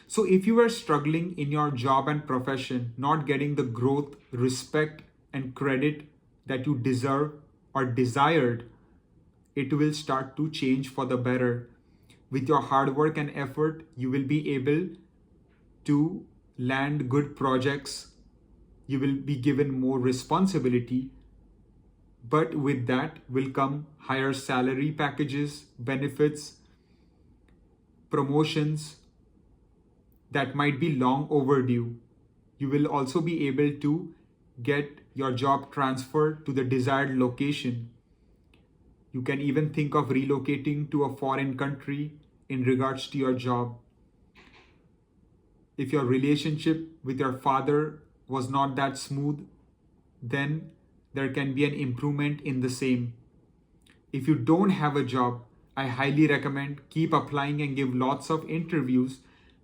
So if you are struggling in your job and profession, not getting the growth, respect, and credit that you deserve or desired, it will start to change for the better. With your hard work and effort, you will be able to land good projects. You will be given more responsibility. But with that will come higher salary packages, benefits, promotions that might be long overdue. You will also be able to get your job transferred to the desired location. You can even think of relocating to a foreign country in regards to your job. If your relationship with your father was not that smooth, then there can be an improvement in the same. If you don't have a job, I highly recommend keep applying and give lots of interviews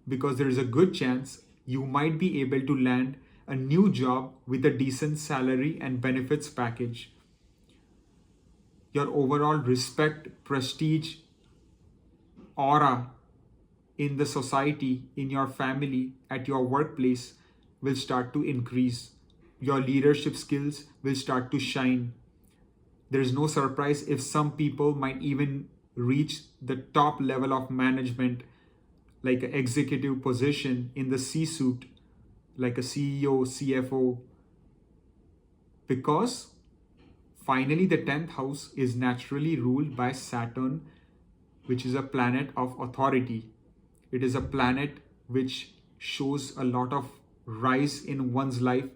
because there is a good chance you might be able to land a new job with a decent salary and benefits package. Your overall respect, prestige, aura in the society, in your family, at your workplace will start to increase. Your leadership skills will start to shine. There is no surprise if some people might even reach the top level of management, like an executive position in the C-suite, like a CEO, CFO, because finally the 10th house is naturally ruled by Saturn, which is a planet of authority. It is a planet which shows a lot of rise in one's life,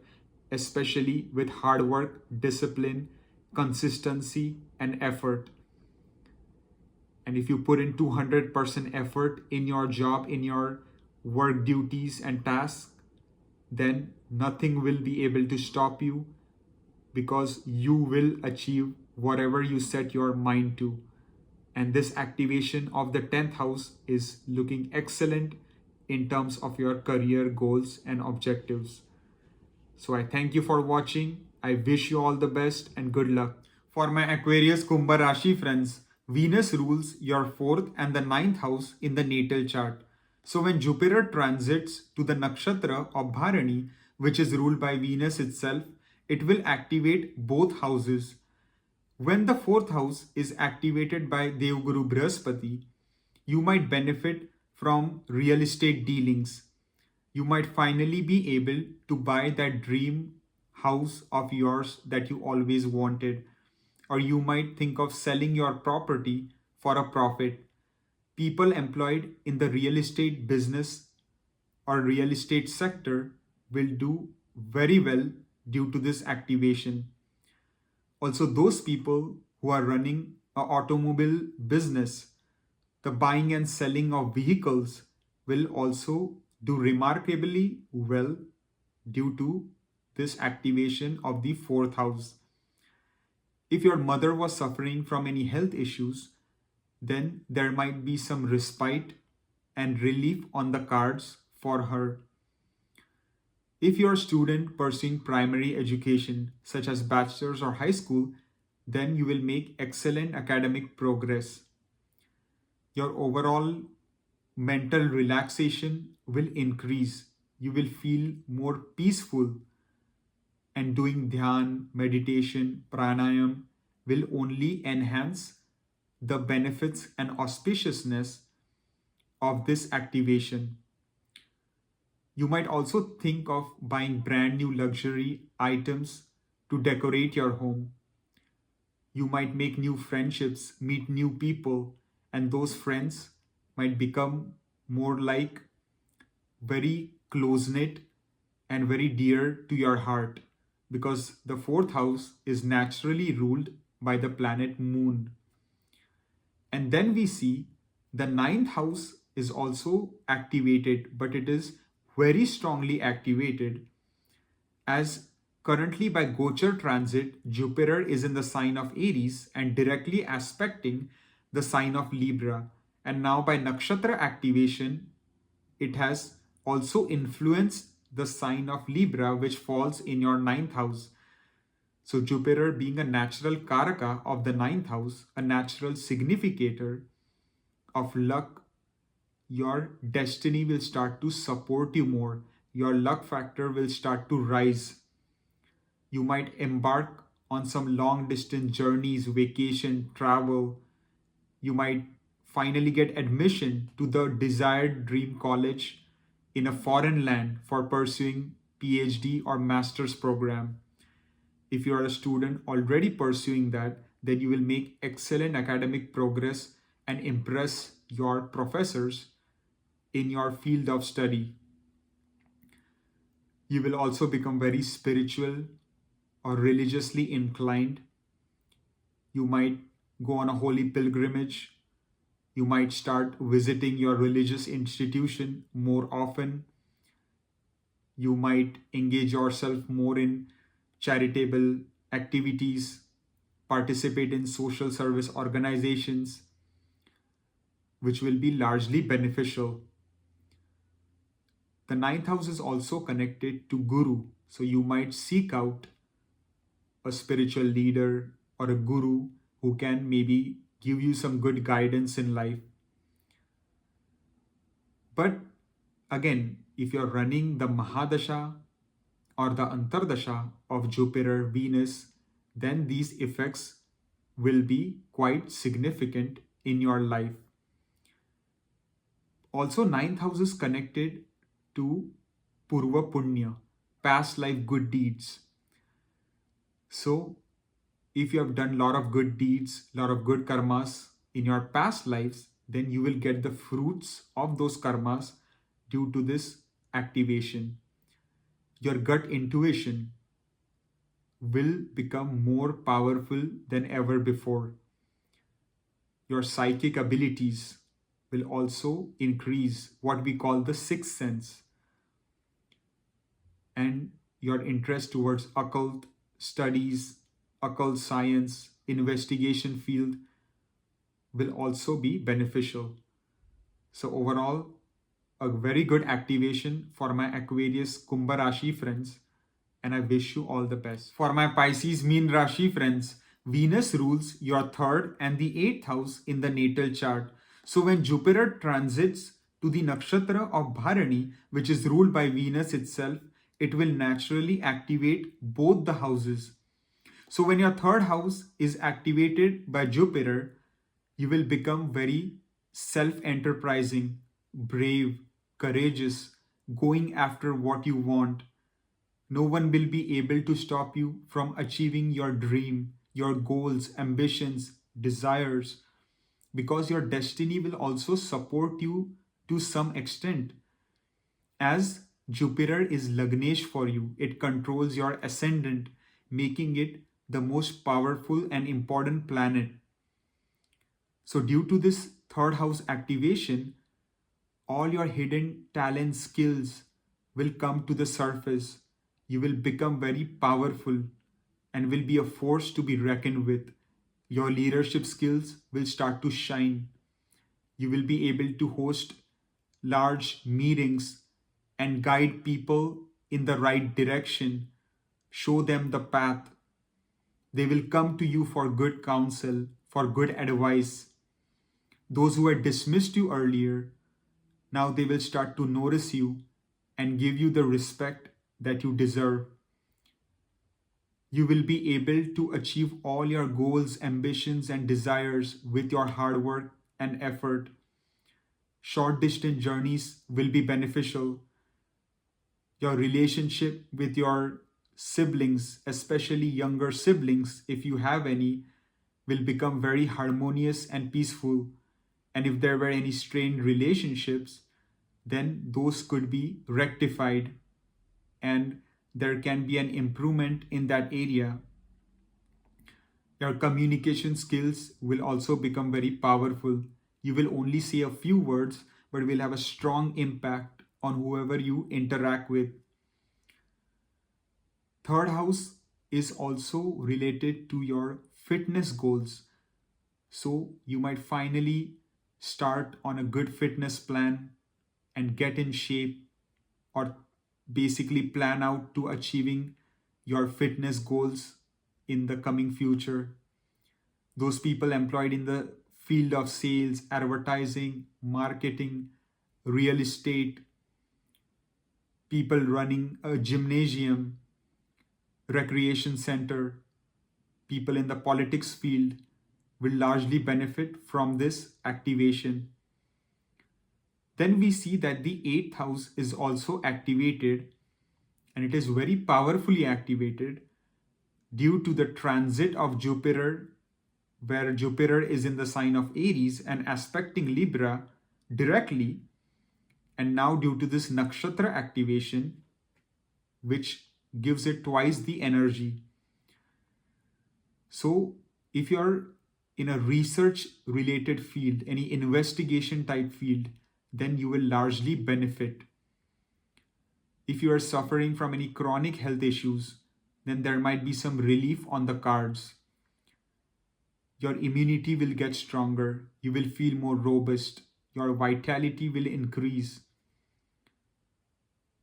especially with hard work, discipline, consistency, and effort. And if you put in 200% effort in your job, in your work duties and tasks, then nothing will be able to stop you because you will achieve whatever you set your mind to. And this activation of the 10th house is looking excellent in terms of your career goals and objectives. So I thank you for watching. I wish you all the best and good luck. For my Aquarius Kumbha Rashi friends, Venus rules your 4th and the 9th house in the natal chart. So when Jupiter transits to the Nakshatra of Bharani, which is ruled by Venus itself, it will activate both houses. When the 4th house is activated by Devguru Brihaspati, you might benefit from real estate dealings. You might finally be able to buy that dream house of yours that you always wanted, or you might think of selling your property for a profit. People employed in the real estate business or real estate sector will do very well due to this activation. Also, those people who are running an automobile business, the buying and selling of vehicles will also do remarkably well due to this activation of the 4th house. If your mother was suffering from any health issues, then there might be some respite and relief on the cards for her. If you're a student pursuing primary education, such as bachelor's or high school, then you will make excellent academic progress. Your overall mental relaxation will increase. You will feel more peaceful, and doing dhyan, meditation, pranayam will only enhance the benefits and auspiciousness of this activation. You might also think of buying brand new luxury items to decorate your home. You might make new friendships, meet new people, and those friends might become more like very close knit and very dear to your heart, because the 4th house is naturally ruled by the planet Moon. And then we see the 9th house is also activated, but it is very strongly activated as currently by Gochar transit, Jupiter is in the sign of Aries and directly aspecting the sign of Libra. And now by Nakshatra activation, it has also influenced the sign of Libra, which falls in your 9th house. So Jupiter being a natural Karaka of the 9th house, a natural significator of luck, your destiny will start to support you more. Your luck factor will start to rise. You might embark on some long distance journeys, vacation, travel. You might finally get admission to the desired dream college in a foreign land for pursuing PhD or master's program. If you are a student already pursuing that, then you will make excellent academic progress and impress your professors in your field of study. You will also become very spiritual or religiously inclined. You might go on a holy pilgrimage. You might start visiting your religious institution more often. You might engage yourself more in charitable activities, participate in social service organizations, which will be largely beneficial. The 9th house is also connected to Guru, so you might seek out a spiritual leader or a guru who can maybe give you some good guidance in life. But again, if you're running the Mahadasha or the Antardasha of Jupiter, Venus, then these effects will be quite significant in your life. Also, 9th house is connected to Purva Punya, past life good deeds. So, if you have done a lot of good deeds, a lot of good karmas in your past lives, then you will get the fruits of those karmas due to this activation. Your gut intuition will become more powerful than ever before. Your psychic abilities will also increase, what we call the sixth sense. And your interest towards occult studies, occult science, investigation field will also be beneficial. So overall, a very good activation for my Aquarius Kumbha Rashi friends, and I wish you all the best. For my Pisces Meen Rashi friends, Venus rules your third and the eighth house in the natal chart. So when Jupiter transits to the Nakshatra of Bharani, which is ruled by Venus itself, it will naturally activate both the houses. So when your third house is activated by Jupiter, you will become very self-enterprising, brave, courageous, going after what you want. No one will be able to stop you from achieving your dream, your goals, ambitions, desires, because your destiny will also support you to some extent. As Jupiter is Lagnesh for you, it controls your ascendant, making it the most powerful and important planet. So, due to this third house activation, all your hidden talent skills will come to the surface. You will become very powerful and will be a force to be reckoned with. Your leadership skills will start to shine. You will be able to host large meetings and guide people in the right direction, show them the path. They will come to you for good counsel, for good advice. Those who had dismissed you earlier, now they will start to notice you and give you the respect that you deserve. You will be able to achieve all your goals, ambitions, and desires with your hard work and effort. Short distance journeys will be beneficial. Your relationship with your siblings, especially younger siblings, if you have any, will become very harmonious and peaceful. And if there were any strained relationships, then those could be rectified and there can be an improvement in that area. Your communication skills will also become very powerful. You will only say a few words, but will have a strong impact on whoever you interact with. Third house is also related to your fitness goals. So you might finally start on a good fitness plan and get in shape, or basically plan out to achieving your fitness goals in the coming future. Those people employed in the field of sales, advertising, marketing, real estate, people running a gymnasium, recreation center, people in the politics field will largely benefit from this activation. Then we see that the eighth house is also activated, and it is very powerfully activated due to the transit of Jupiter, where Jupiter is in the sign of Aries and aspecting Libra directly. And now, due to this Nakshatra activation, which gives it twice the energy. So, if you're in a research related field, any investigation type field, then you will largely benefit. If you are suffering from any chronic health issues, then there might be some relief on the cards. Your immunity will get stronger. You will feel more robust. Your vitality will increase.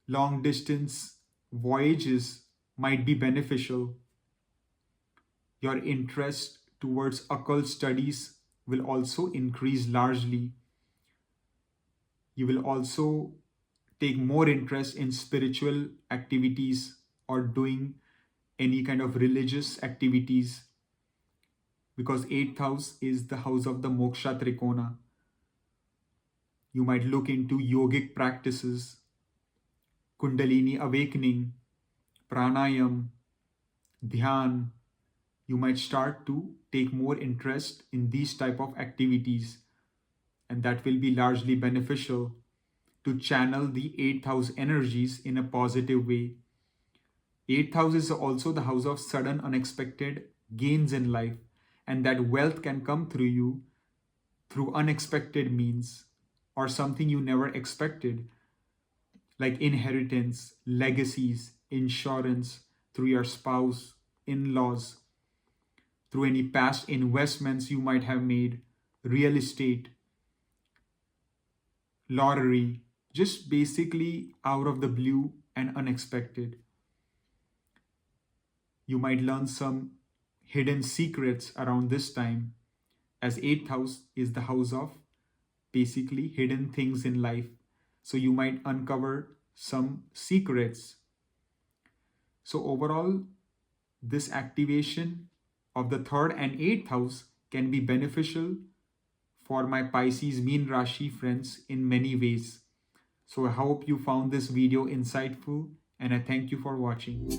Long distance voyages might be beneficial. Your interest towards occult studies will also increase largely. You will also take more interest in spiritual activities or doing any kind of religious activities, because 8th house is the house of the moksha trikona. You might look into yogic practices, kundalini awakening, pranayam, dhyan. You might start to take more interest in these type of activities, and that will be largely beneficial to channel the 8th house energies in a positive way. 8th house is also the house of sudden unexpected gains in life, and that wealth can come through you through unexpected means or something you never expected, like inheritance, legacies, insurance, through your spouse, in-laws, through any past investments you might have made, real estate, lottery, just basically out of the blue and unexpected. You might learn some hidden secrets around this time, as 8th house is the house of basically hidden things in life. So you might uncover some secrets. So overall, this activation of the 3rd and 8th house can be beneficial for my Pisces Meen Rashi friends in many ways. So I hope you found this video insightful, and I thank you for watching.